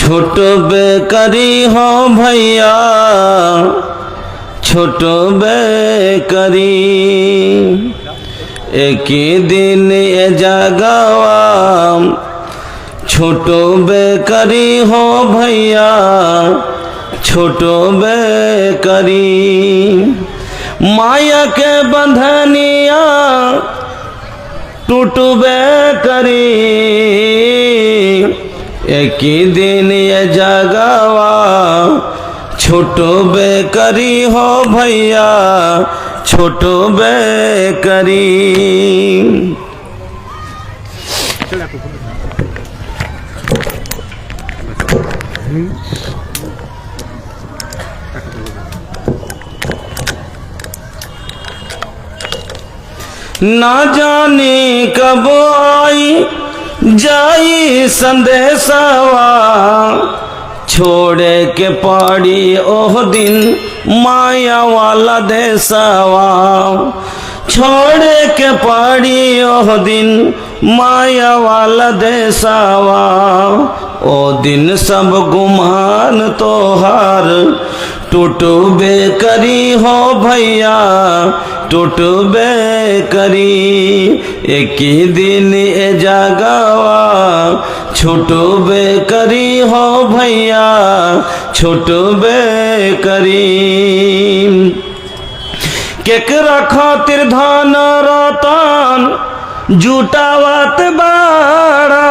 ছোট বেকারি হো ভাইয়া ছোট বেকারি একই দিন এ জাগাওয়াম ছোট বেকারি হো ভাইয়া ছোট বেকারি माया के बंधनिया टूटबे करी एक ही दिन ये जगावा छूटबे करी हो भैया छूटबे करी। ना जाने कब आई जाई संदेशवा छोड़े के पड़ी ओह दिन माया वाला देशवा छोड़े के पड़ी ओह दिन माया वाला देशवा ओ दिन सब गुमान तोहार टूटबे करी हो भैया टूटबे करी एक ही दिन ए जगावा छूटबे करी हो भैया छूटबे करी। केकरा खातिर धन रतन जुटावत बाड़ा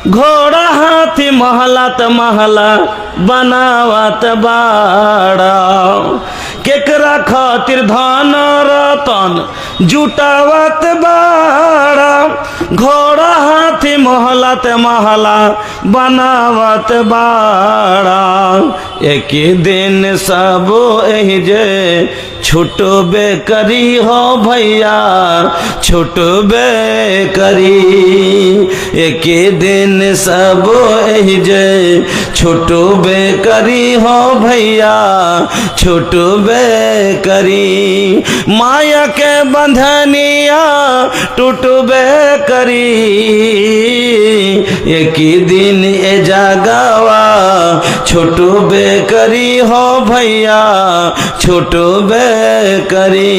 घोड़ा हाथी महलात महला बनावत बाड़ा केकरा खातिर धन रतन जुटावत बाड़ा घोड़ा हाथी महलात महला बनावत बाड़ा एक दिन सब एहिजे छूटबे करी हो भैया छूटबे करी एक दिन सब एहिजे छूटबे करी हो भैया छूटबे करी माया के बंधनिया टूटबे करी एक ही दिन ए जगावा छूटबे करी हो भैया छूटबे करी।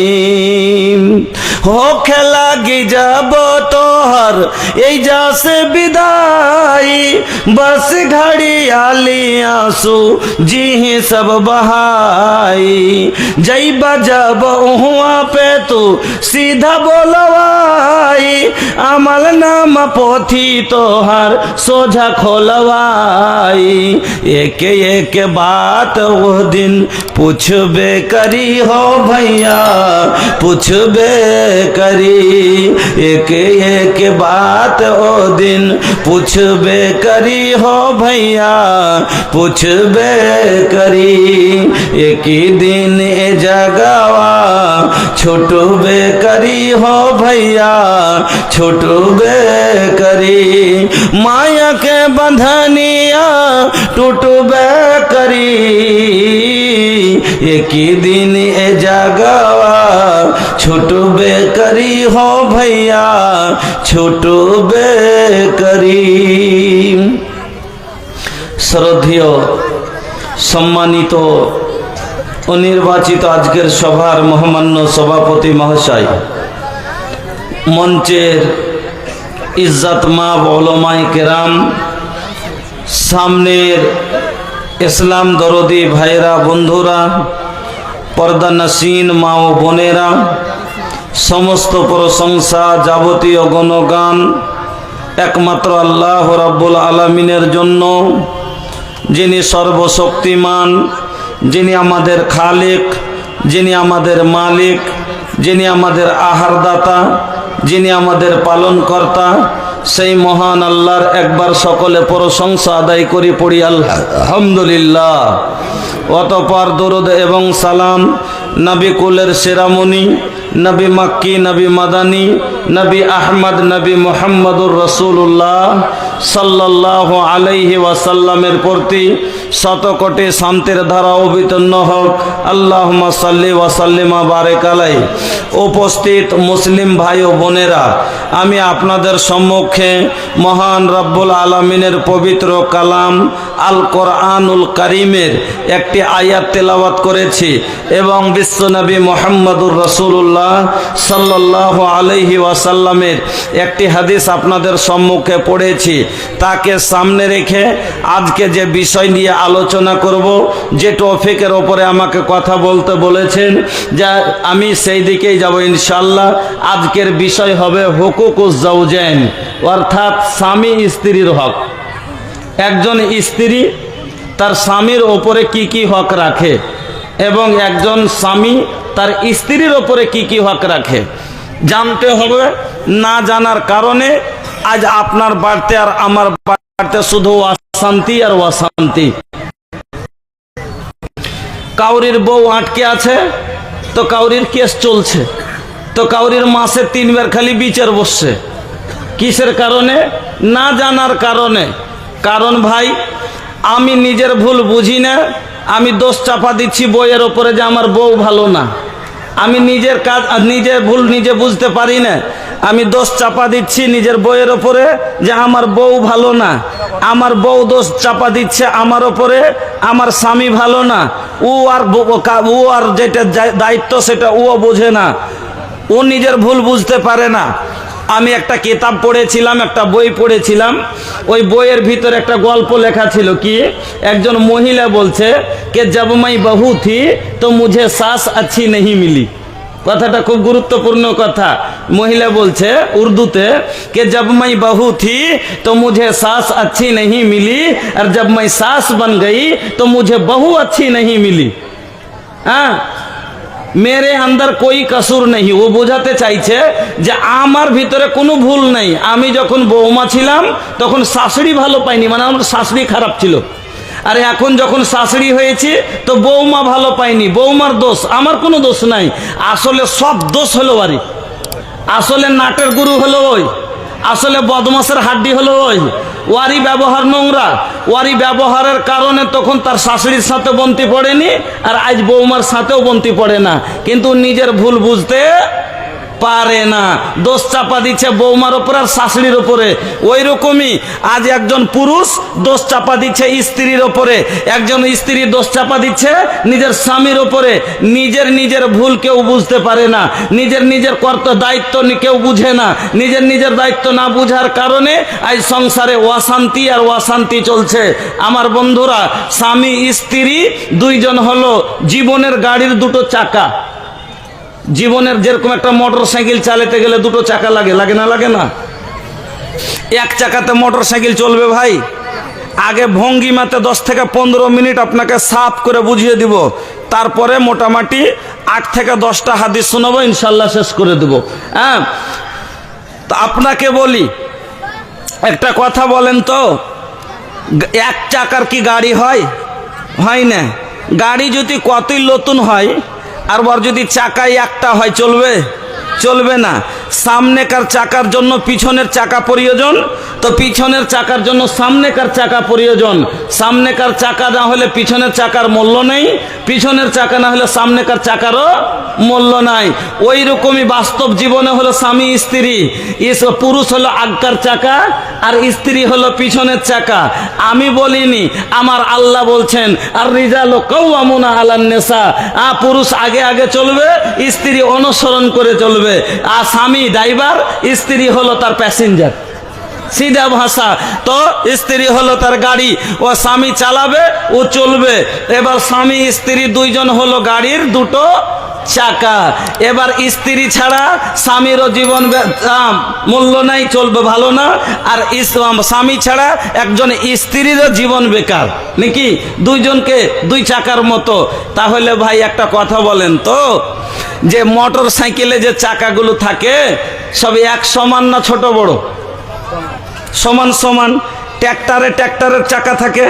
हो खेला गी जब तोहर एजा से विदाई बस घड़ी आली आंसू जी ही सब बहाई जईबा जब उहुआ पे तू सीधा बोलवाई अमल नाम पोथी तोहर सोझा खोलवाई एक एक बात वो दिन पूछबे करी हो भैया पूछबे करी एक एक बात ओ दिन पूछबे करी हो भैया पूछबे करी एक ही दिन ए जगावा छूटबे करी हो भैया छूटबे करी माया के बंधनिया टूटबे करी एक ही दिन ए जगावा छूटबे करी हो भैया छूटबे करी। শ্রদ্ধেয় সম্মানিত ও নির্বাচিত আজকের সভার মহামান্য সভাপতি মহাশয় মঞ্চের ইজ্জত মাব ওলামায়ে কেরাম সামনের ইসলাম দরদি ভাইরা বন্ধুরা পর্দা নসীন মা ও বোনেরা সমস্ত প্রশংসা যাবতীয় গণগান একমাত্র আল্লাহ রাব্বুল আলামিনের জন্য যিনি সর্বশক্তিমান যিনি আমাদের খালিক যিনি আমাদের মালিক যিনি আমাদের আহারদাতা যিনি আমাদের পালনকর্তা সেই মহান আল্লাহর একবার সকলে প্রশংসা আদায় করি পড়ি আলহামদুলিল্লাহ। অতঃপর দরুদ এবং সালাম নবী কুলের সেরামণি নবী মক্কি নবী মাদানী নবী আহমদ নবী মুহাম্মদুর রাসূলুল্লাহ সাল্লাল্লাহু আলাইহি ওয়াসাল্লামের প্রতি শতকোটি শান্তির ধারা অবতীর্ণ হোক। আল্লাহুম্মা সাল্লি ওয়া সাল্লিম ওয়া বারিক আলাইহি। উপস্থিত মুসলিম ভাই ও বোনেরা, আমি আপনাদের সম্মুখে মহান রব্বুল আলামিনের পবিত্র কালাম আল কোরআনুল কারীমের একটি আয়াত তেলাওয়াত করেছি এবং বিশ্বনবী মুহাম্মদুর রাসূলুল্লাহ সাল্লাল্লাহু আলাইহি ওয়াসাল্লামের একটি হাদিস আপনাদের সম্মুখে পড়েছি। তাকে সামনে রেখে আজকে যে বিষয় নিয়ে আলোচনা করব, যে টপিকের ওপরে আমাকে কথা বলতে বলেছেন, যা আমি সেই দিকেই যাব ইনশাআল্লাহ। আজকের বিষয় হবে হুকুকুজ জাওজাইন, অর্থাৎ স্বামী স্ত্রীর হক। একজন স্ত্রী তার স্বামীর ওপরে কি কি হক রাখে এবং একজন স্বামী তার স্ত্রীর ওপরে কি কি হক রাখে জানতে হবে। না জানার কারণে আজ আপনার বাড়িতে আর আমার বাড়িতে শুধু অশান্তি আর অশান্তি। কাউরির বউ আটকে আছে, তো কাউরির কেস চলছে, তো কাউরির মাসে 3 বার খালি বিচার বসছে। কিসের কারণে? না জানার কারণে। কারণ ভাই, আমি নিজের ভুল বুঝি না, আমি দোষ চাপা দিচ্ছি বউয়ের ওপরে যে আমার বউ ভালো না। আমি নিজের কাজ নিজে ভুল নিজে বুঝতে পারি না, আমি দোষ চাপা দিচ্ছি নিজের বউয়ের ওপরে যে আমার বউ ভালো না। আমার বউ দোষ চাপা দিচ্ছে আমার ওপরে, আমার স্বামী ভালো না। ও আর যেটা দায়িত্ব সেটা ও বোঝে না, ও নিজের ভুল বুঝতে পারে না। আমি একটা কিতাব পড়েছিলাম, একটা বই পড়েছিলাম, ওই বইয়ের ভিতরে একটা গল্প লেখা ছিল। কি, একজন মহিলা বলছে কে জব মাই বহু থি তো মুঝে সাস আচ্ছি नहीं মিলি। কথাটা খুব গুরুত্বপূর্ণ কথা। মহিলা বলছে উর্দুতে কে জব মাই বহু থি তো মুঝে সাস अच्छी नहीं मिली और जब मैं सास बन गई तो मुझे बहू अच्छी नहीं मिली। হ্যাঁ, মেরে আন্দার কোই কসুর নেই। ও বোঝাতে চাইছে যে আমার ভিতরে কোনো ভুল নেই। আমি যখন বৌমা ছিলাম তখন শাশুড়ি ভালো পাইনি, মানে আমার শাশুড়ি খারাপ ছিল। আর এখন যখন শাশুড়ি হয়েছি তো বৌমা ভালো পাইনি, বৌমার দোষ, আমার কোনো দোষ নাই। আসলে সব দোষ হলো বাড়ি। আসলে নাটের গুরু হলো ওই, আসলে বদমাসের হাড্ডি হলো ওই। ওয়ারি ব্যবহার নোংরা, ওয়ারি ব্যবহারের কারণে তখন তার শাশুড়ির সাথে বন্তি পড়েনি, আর আজ বৌমার সাথেও বন্তি পড়ে না, কিন্তু নিজের ভুল বুঝতে পারে না, দোষ চাপা দিচ্ছে বৌমার ওপরে আর শাশুড়ির ওপরে। ওই রকমই আজ একজন পুরুষ দোষ চাপা দিচ্ছে স্ত্রীর ওপরে, একজন স্ত্রী দোষ চাপা দিচ্ছে নিজের স্বামীর ওপরে। নিজের ভুল কেউ বুঝতে পারে না, নিজের কর্তব্য দায়িত্ব কেউ বুঝে না। নিজের দায়িত্ব না বুঝার কারণে আজ সংসারে অশান্তি আর অশান্তি চলছে। আমার বন্ধুরা, স্বামী স্ত্রী দুইজন হলো জীবনের গাড়ির দুটো চাকা। জীবনের যেরকম একটা মোটর সাইকেল চালাতে গেলে দুটো চাকা লাগে, লাগে না? লাগে না? এক চাকাতে মোটর সাইকেল চলবে ভাই? আগে ভঙ্গিমাতে 10 থেকে 15 মিনিট আপনাকে সাফ করে বুঝিয়ে দিব, তারপরে মোটামুটি 8 থেকে 10টা হাদিস শোনাবো, ইনশাল্লাহ শেষ করে দেব। হ্যাঁ, তো আপনাকে বলি একটা কথা, বলেন তো, এক চাকার কি গাড়ি হয়? হয় না। গাড়ি যদি কতই নতুন হয় আর যদি চাকায় একটা হয়, চলবে? চলবে না। সামনেকার চাকার জন্য পিছনের চাকা প্রয়োজন, তো পিছনের চাকার জন্য সামনেকার চাকা প্রয়োজন। সামনেকার চাকা না হলে পিছনের চাকার মূল্য নেই, পিছনের চাকা না হলে সামনেকার চাকারও মূল্য নাই। ওই রকমই বাস্তব জীবনে হলো স্বামী স্ত্রী। পুরুষ হলো আগকার চাকা আর স্ত্রী হলো পিছনের চাকা। আমি বলিনি, আমার আল্লাহ বলছেন, আর রিজালু কাওয়ামুনা আলান নিসা। পুরুষ আগে আগে চলবে, স্ত্রী অনুসরণ করে চলবে। আর স্বামী ড্রাইভার, স্ত্রী হলো তার প্যাসেঞ্জার। সিধা ভাষা। তো স্ত্রী হলো তার গাড়ি, ও স্বামী চালাবে, ও চলবে। এবার স্বামী স্ত্রী দুইজন হলো গাড়ির দুটো চাকা। এবার স্ত্রী ছাড়া স্বামীরও জীবন মূল্য নাই, চলবে ভালো না। আর স্বামী ছাড়া একজন স্ত্রীরও জীবন বেকার, নাকি? দুইজনকে দুই চাকার মতো। তাহলে ভাই একটা কথা বলেন তো, যে মোটর সাইকেলে যে চাকাগুলো থাকে সব এক সমান না ছোট বড়? সমান সমান। ট্র্যাক্টরের চাকা থাকে,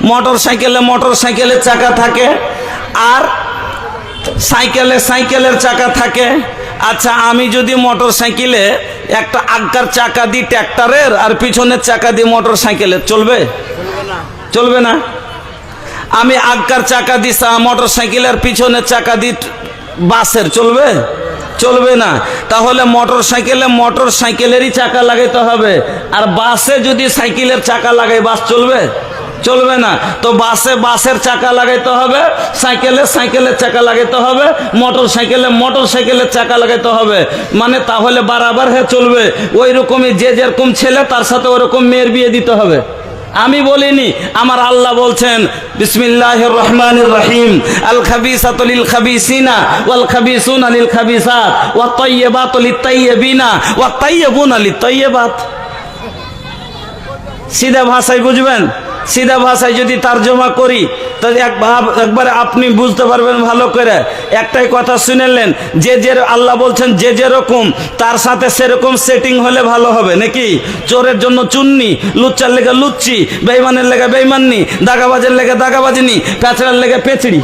মোটর সাইকেলের চাকা থাকে, আর সাইকেলের চাকা থাকে, আচ্ছা আমি যদি মোটর সাইকেলে একটা আগার চাকা দিই ট্র্যাক্টরের আর পিছনের চাকা দিই মোটর সাইকেলের, চলবে? চলবে না। আমি আগার চাকা দিই মোটর সাইকেলের, পিছনের চাকা দিই বাসের, চলবে? চলবে না। তাহলে মোটর সাইকেলেরই চাকা লাগাইতে হবে, আর বাসে যদি সাইকেলের চাকা লাগাই বাস চলবে? চলবে না। তো বাসের চাকা লাগাইতে হবে, সাইকেলের চাকা লাগাইতে হবে, মোটর সাইকেলের চাকা লাগাইতে হবে, মানে তাহলে বারাবার হয়ে চলবে। ওই রকমই যে যেরকম ছেলে তার সাথে ওরকম মেয়ের বিয়ে দিতে হবে। আমি বলিনি, আমার আল্লাহ বলছেন বিসমিল্লাহির রহমানির রহিম, আল খাবিসাতু লিল খাবিসিনা ওয়াল খাবিসুনা লিল খাবিসাত ওয়াত তাইয়্যিবাতু লিত তাইয়্যিবিনা ওয়াত তাইয়্যিবুনা লিত তাইয়্যিবাত। সিধা ভাষায় বুঝবেন, সিধা ভাষায় যদি তরজমা করি তো একবার আপনি বুঝতে পারবেন ভালো করে। একটাই কথা শুনেলেন, যে আল্লাহ বলছেন যে যেরকম তার সাথে সেরকম সেটিং হলে ভালো হবে নাকি? চোরের জন্য চুন্নি, লুচ্চার লেগে লুচ্চি, বেঈমানের লেগে বেঈমাননি, দাগাবাজের লেগে দাগাবাজনি, পেঁচড়ার লেগে পেঁচড়ি।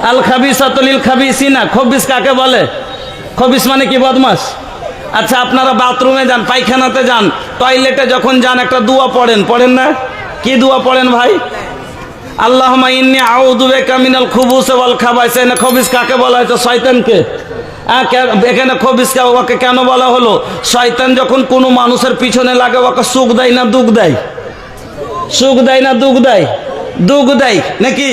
আল খাবিসাতু লিল খাবিসিনা, খবিস কাকে বলে? খবিস মানে কি? বদমাস। আচ্ছা আপনারা বাথরুমে যান, পায়খানাতে যান, টয়লেটে যখন যান একটা দোয়া পড়েন না? কি দোয়া পড়েন ভাই? আল্লাহুম্মা ইন্নী আউযু বিকা মিনাল খুবুসি ওয়াল খাবাইস। এখানে খবিস কাকে বলা হয়েছে? শয়তানকে। এখানে খবিসকে ওকে কেন বলা হলো? শয়তান যখন কোনো মানুষের পিছনে লাগে ওকে সুখ দেয় না দুঃখ দেয়? সুখ দেয় না দুঃখ দেয়? দুঃখ দেয় নাকি?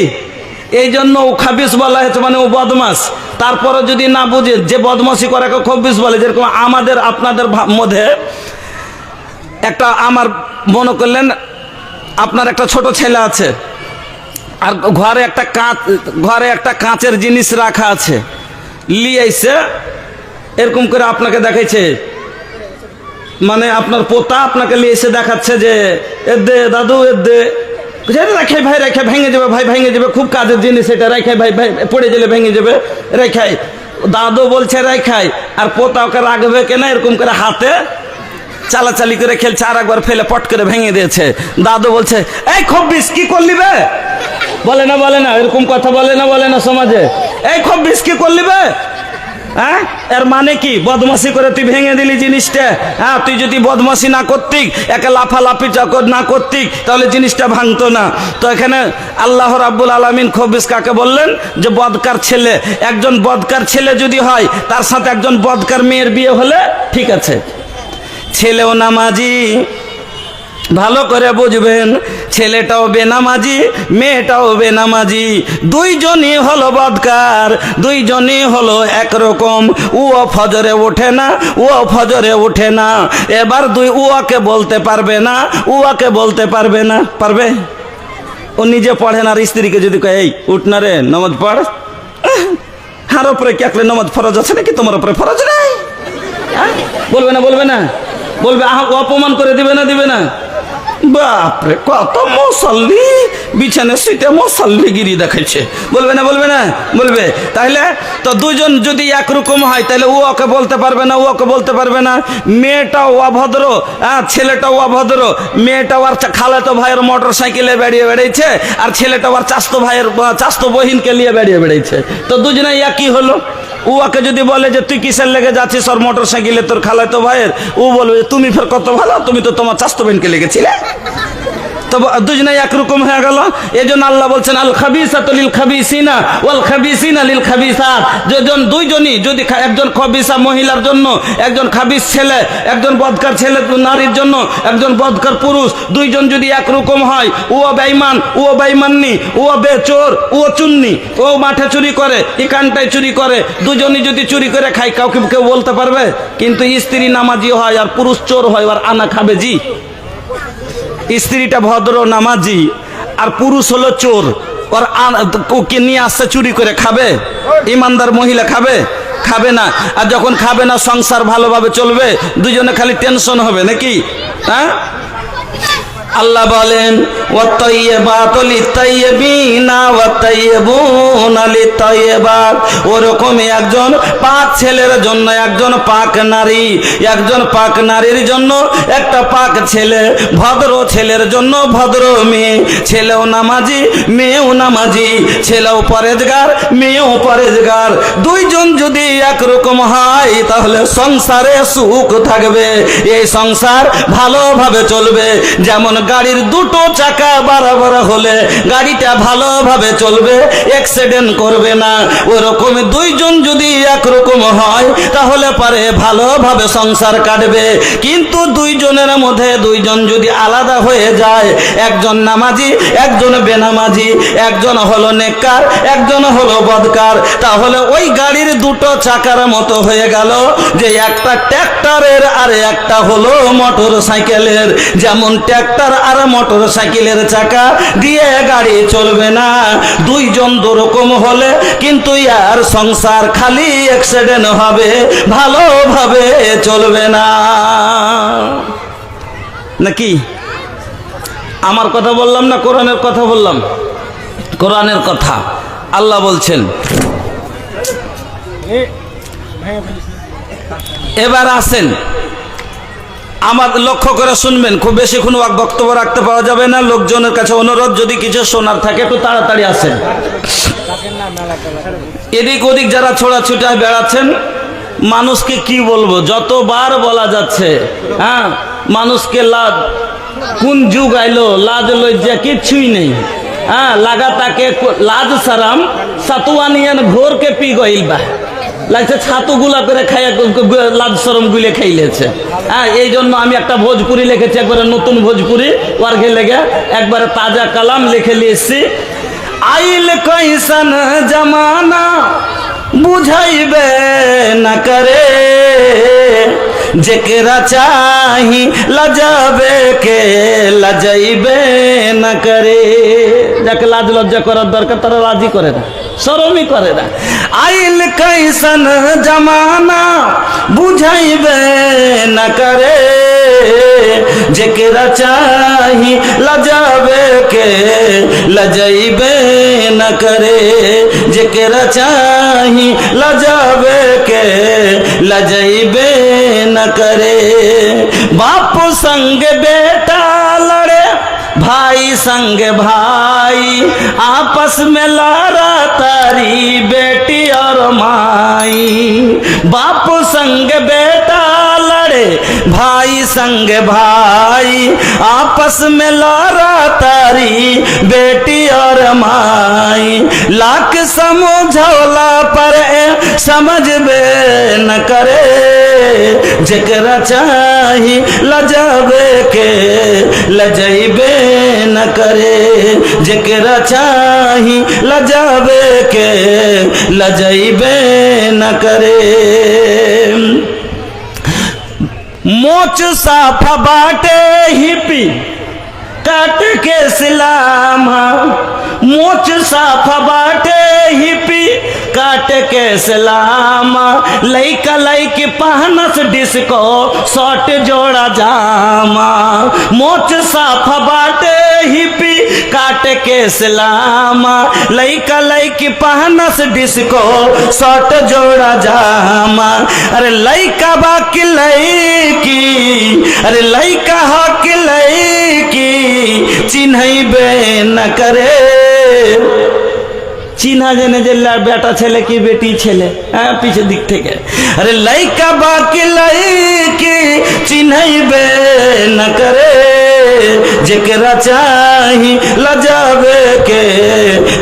এই জন্য ও খাবিস বলা হয়েছে, মানে ও বদমাস। তারপরে যদি না বুঝে যে বদমাসি করে খবিস বলে, যেরকম আমাদের আপনাদের মধ্যে একটা, আমার মনে করলেন আপনার একটা ছোট ছেলে আছে, আর ঘরে একটা কাঁচের জিনিস রাখা আছে, লিয়ে এসে এরকম করে আপনাকে দেখাইছে, মানে আপনার পোতা আপনাকে নিয়ে এসে দেখাচ্ছে যে এর দে দাদু, এর দে। রেখাই ভাই, রেখে ভেঙে যাবে ভাই, ভেঙে যাবে, খুব কাজের জিনিস এটা, রেখাই ভাই, পড়ে গেলে ভেঙে যাবে, রেখাই। দাদু বলছে রেখাই, আর পোতা ওকে রাখবে কেনা, এরকম করে হাতে চালাচালি করে খেলছে, আর একবার ফেলে পট করে ভেঙে দিয়েছে। দাদু বলছে এই খব্বিস কি করলি বে? বলে না এরকম কথা বলে না সমাজে। এই খব্বিস কি করলি বে? হ্যাঁ, এর মানে কি? বদমাসি করে তুই ভেঙে দিলি জিনিসটা। হ্যাঁ, তুই যদি বদমাসি না করতিক, একে লাফালাফি না করতিক, তাহলে জিনিসটা ভাঙতো না। তো এখানে আল্লাহ রাব্বুল আলামিন খবিস কাকে বললেন? যে বদকার ছেলে। একজন বদকার ছেলে যদি হয়, তার সাথে একজন বদকার মেয়ের বিয়ে হলে ঠিক আছে। ছেলেও নামাজি, ভালো করে বুঝবেন, ছেলেটাও বেনামাজি, মেয়েটাও বেনামাজি, দুইজনই হলো বদকার, দুইজনই হলো একরকম। ও ফজরে ওঠে না, ও ফজরে ওঠে না। এবার ওকে বলতে পারবে না, ওকে বলতে পারবে না। পারবে? ও নিজে পড়ে না, আর স্ত্রীকে যদি কয় এই উঠ না রে নামাজ পড়, হার উপরে কি একলে নামাজ ফরজ আছে নাকি? তোমার উপরে ফরজ নেই? বলবে না? বলবে অপমান করে দিবে না? বাপরে, কত মুসল্লি বিছানে শুইতে মুসল্লিগিরি দেখাচ্ছে। বলবে না? বলবে। তাহলে তো দুজন যদি একরকম হয়, তাহলে ও ওকে বলতে পারবে না, ও ওকে বলতে পারবে না। মেয়েটাও অভদ্র, ছেলেটাও অভদ্র। মেয়েটাও আর খালাতো ভাইয়ের মোটর সাইকেলে বেরিয়ে বেড়াইছে, আর ছেলেটাও আর চাস্তো বহিনকে নিয়ে বেরিয়ে বেড়াইছে। তো দুজনে একই হলো। ও ওকে যদি বলে যে তুই কিসের লেগে যাচ্ছিস ওর মোটর সাইকেলে, তোর খালাতো ভাইয়ের, ও বলবে তুমি ফের কত ভালো, তুমি তো তোমার চাস্তো বোনকে লেগেছিলে। তো দুজনে একরকম হয়ে গেল। এই জন্য আল্লাহ বলছেন আল খাবিসাতু লিল খাবিসিনা ওয়াল খাবিসিনা লিল খাবিসাত। দুইজনই যদি একজন খবিসা মহিলার জন্য, একজন খাবিস ছেলে, একজন বদকার ছেলে নারীর জন্য, একজন বদকার পুরুষ, দুইজন যদি একরকম হয়, ও বেঈমান, ও বেঈমাননি, ও বেচোর, ও চুন্নি, ও মাঠে চুরি করে, এখানটায় চুরি করে, দুজনই যদি চুরি করে খায়, কেউ বলতে পারবে? কিন্তু স্ত্রী নামাজি হয় আর পুরুষ চোর হয়, আর আনা খাবে জি। স্ত্রীটা ভদ্র নামাজি আর পুরুষ হলো চোর, ওর ওকে নিয়ে আসছে চুরি করে, খাবে? ইমানদার মহিলা খাবে না। আর যখন খাবে না, সংসার ভালোভাবে চলবে? দুজনে খালি টেনশন হবে নাকি? হ্যাঁ, আল্লাহ বলেন ওয়াত্তাইয়্যিবাতু লিত্তাইয়্যিবিনা ওয়াত্তাইয়্যিবুনা লিত্তাইয়্যিবাত। ওরকমই একজন পাক ছেলের জন্য একজন পাক নারী, একজন পাক নারীর জন্য একটা পাক ছেলে, ভদ্র ছেলের জন্য ভদ্র মেয়ে। ছেলেও নামাজি, মেয়েও নামাজি, ছেলেও পরেজগার, মেয়েও পরেজগার। দুইজন যদি একরকম হয় তাহলে সংসারে সুখ থাকবে, এই সংসার ভালোভাবে চলবে। যেমন গাড়ির দুটো চাকা বরাবর হলে গাড়িটা ভালোভাবে চলবে, অ্যাক্সিডেন্ট করবে না। ওরকম দুইজন যদি একরকম হয় তাহলে পারে ভালোভাবে সংসার কাটবে। কিন্তু দুইজনের মধ্যে দুইজন যদি আলাদা হয়ে যায়, একজন নামাজি একজন বেনামাজি, একজন হলো নেককার একজন হলো বদকার, তাহলে ওই গাড়ির দুটো চাকার মতো হয়ে গেল যে একটা ট্র্যাক্টরের আর একটা হলো মোটর সাইকেলের। যেমন ট্র্যাক্টর আর মোটর সাইকেলের চাকা দিয়ে গাড়ি চলবে না। দুইজন দুরকম হলে কিন্তু আর সংসার খালি অ্যাক্সিডেন্ট হবে, ভালোভাবে চলবে না। নাকি আমার কথা বললাম না কোরআনের কথা বললাম? কোরআনের কথা। আল্লাহ বলছেন, এবার আসেন আমার লক্ষ্য করে শুনবেন, খুব বেশি কোনো বক্তব্য রাখতে পাওয়া যাবে না। লোকজনের কাছে অনুরোধ, যদি কিছু শোনার থাকে একটু তাড়াতাড়ি আসেন। এদিক ওদিক যারা ছোড়াছুটায় বেড়াচ্ছেন, মানুষকে কি বলবো, যতবার বলা যাচ্ছে, হ্যাঁ মানুষকে লাজ, কোন যুগ আইলো, লাজ লজ্জা কিচ্ছুই নেই। হ্যাঁ লাগা তাকে লাজ সারাম সাতুয়ানিয়ান ঘোরকে পি গইল বা লাগছে, ছাতুগুলা করে খাইয়া লাজ সরম গুলে খাইলেছে। হ্যাঁ এই জন্য আমি একটা ভোজপুরি লিখেছি, একবারে নতুন ভোজপুরি ওয়ার্ঘে লেগে একবারে তাজা কালাম লিখে লিয়েছি। আইল কইসন জমানা বুঝাইবে না করে, जेकरा चाही लजाबे के लजाइबे न करे। যাকে লাজ লজ্জা করার দরকার তারা রাজি করে না, শরমই করে না। আইল कैसन जमाना बुझाइबे न करे, जेकरा चाही लजाबे के लजाइबे न करे, जेकरा चाही लजाबे के लजाइबे न करे। बाप संग बेटा लड़े, भाई संग भाई, आपस में लड़ा तारी बेटी और माई। बाप संग बेटा लड़े, भाई संग भाई, आपस में लड़ा तारी बेटी और माई। लाख समझौला पर समझ बे न करे, जेकरा चाही लजाबे के लजाइबे न करे, जेकरा चाही लजाबे के लजाइबे न करे। मोच साफा बाटे हिपी काट के सिलामा, मोच साफा बाटे हिपी काट के सलामा। लइका लइकी पहनस डिस्को शॉर्ट जोड़ा जामा, मोच साफा बाटे हिपी काट के सलामा। लइका लइकी पहनस डिस्को शॉर्ट जोड़ा जामा। अरे लइका बाकी लइकी, अरे लइका हक लइकी चिन्हइबे न करे। चिन्हा जने जे बेटा छेले की बेटी छेले, हाँ पीछे दिख থেকে। अरे लइका बाकी लइकी चिन्हइबे न करे, जेकरा चाही लजाबे के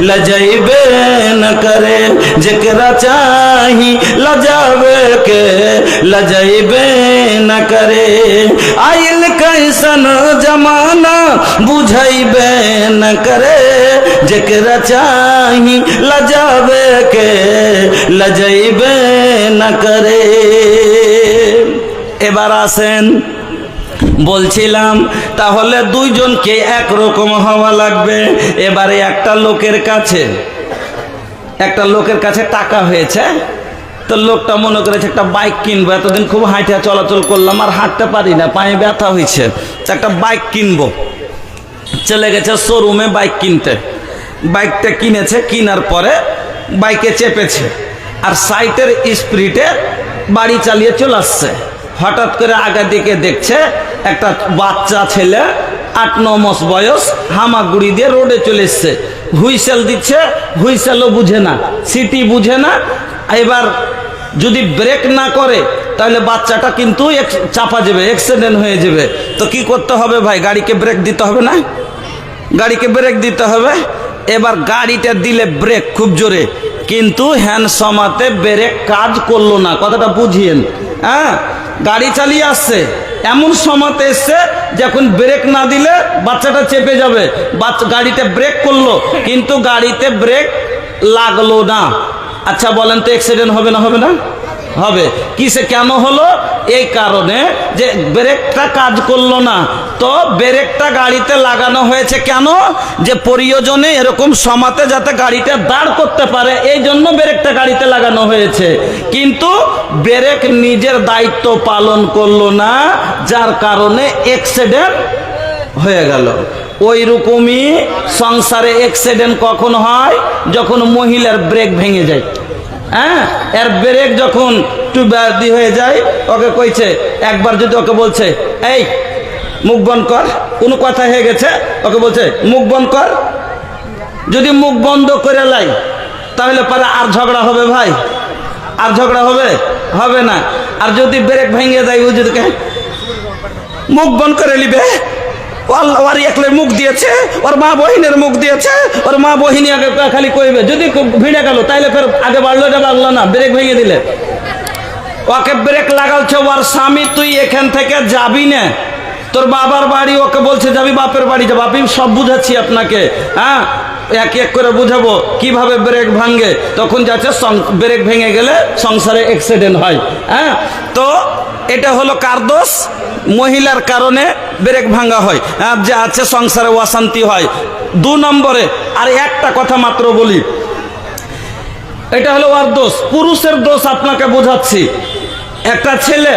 लजाइबे न करे, जेकरा चाही लजाबे के लजाइबे न करे। आइल कैसन जमाना बुझाइबे न करे, जेकरा चाही लजाबे के लजाइबे न करे। এবার আসেন, বলছিলাম তাহলে দুইজনকে একরকম হওয়া লাগবে। এবারে একটা লোকের কাছে টাকা হয়েছে, তো লোকটা মনে করেছে একটা বাইক কিনবো, এতদিন খুব হাঁটা চলাচল করলাম আর হাঁটতে পারি না, পায়ে ব্যথা হয়েছে, একটা বাইক কিনবো। চলে গেছে শোরুমে বাইক কিনতে। বাইকটা কিনেছে, কেনার পরে বাইকে চেপেছে আর সাইটের স্পিডে বাড়ি চালিয়ে চলে আসছে। হঠাৎ করে আগের দিকে দেখছে একটা বাচ্চা ছেলে 8-9 মাস বয়স হামাগুড়ি দিয়ে রোডে চলে এসছে। হুইসেল দিচ্ছে, হুইসেলও বুঝে না, সিটি বুঝে না। এবার যদি ব্রেক না করে তাহলে বাচ্চাটা কিন্তু চাপা যাবে, অ্যাক্সিডেন্ট হয়ে যাবে। তো কি করতে হবে ভাই? গাড়িকে ব্রেক দিতে হবে না? গাড়িকে ব্রেক দিতে হবে। এবার গাড়িটা দিলে ব্রেক খুব জোরে, কিন্তু হ্যান্ড সমাতে ব্রেক কাজ করলো না। কথাটা বুঝিয়েন। হ্যাঁ, গাড়ি চালিয়ে আসছে, এমন সমাতে এসছে যখন ব্রেক না দিলে বাচ্চাটা চেপে যাবে। গাড়িতে ব্রেক করলো কিন্তু গাড়িতে ব্রেক লাগলো না। আচ্ছা বলেন তো অ্যাক্সিডেন্ট হবে না? হবে না? হবে। কিসে কেন হলো? এই কারণে যে ব্রেকটা কাজ করলো না। তো ব্রেকটা গাড়িতে লাগানো হয়েছে কেন? যে প্রয়োজনে এরকম সমাতে যাতে গাড়িটা দাঁড় করতে পারে, এই জন্য ব্রেকটা গাড়িতে লাগানো হয়েছে। কিন্তু ব্রেক নিজের দায়িত্ব পালন করলো না, যার কারণে অ্যাক্সিডেন্ট হয়ে গেল। ওই রকমই সংসারে অ্যাক্সিডেন্ট কখন হয়? যখন মহিলার ব্রেক ভেঙে যায়। হ্যাঁ, এর ব্রেক যখন টুবাদি হয়ে যায়, ওকে কইছে একবার, যদি ওকে বলছে এই মুখ বন্ধ কর, কোনো কথা হয়ে গেছে, ওকে বলছে মুখ বন্ধ কর, যদি মুখ বন্ধ করে লাই তাহলে পরে আর ঝগড়া হবে ভাই? আর ঝগড়া হবে? হবে না। আর যদি ব্রেক ভেঙে যায়, ও যদি মুখ বন্ধ করে নিবে, ওর একলে মুখ দিয়েছে, ওর মা বহিনের মুখ দিয়েছে, ওর মা বহিনী আগে খালি কইবে। যদি ভিড়ে গেল তাইলে ফের আগে বাড়লো, এটা বাড়লো না, ব্রেক ভেঙে দিলে। ওকে ব্রেক লাগালছে ওর স্বামী, তুই এখান থেকে যাবি না, তোর বাবার বাড়ি। ওকে বলছে যাবি বাপের বাড়ি যাবো। আমি সব বুঝাচ্ছি আপনাকে। হ্যাঁ, এক এক করে বুঝাবো কিভাবে ব্রেক ভাঙে। তখন যাচ্ছে ব্রেক ভেঙে গেলে সংসারে অ্যাক্সিডেন্ট হয়। হ্যাঁ, তো এটা হলো কার দোষ? মহিলার কারণে ব্রেক ভাঙা হয়, যে আছে সংসারে অশান্তি হয়। 2 নম্বরে আর একটা কথা মাত্র বলি, এটা হলো ওর দোষ। পুরুষের দোষ আপনাকে বোঝাচ্ছি। একটা ছেলে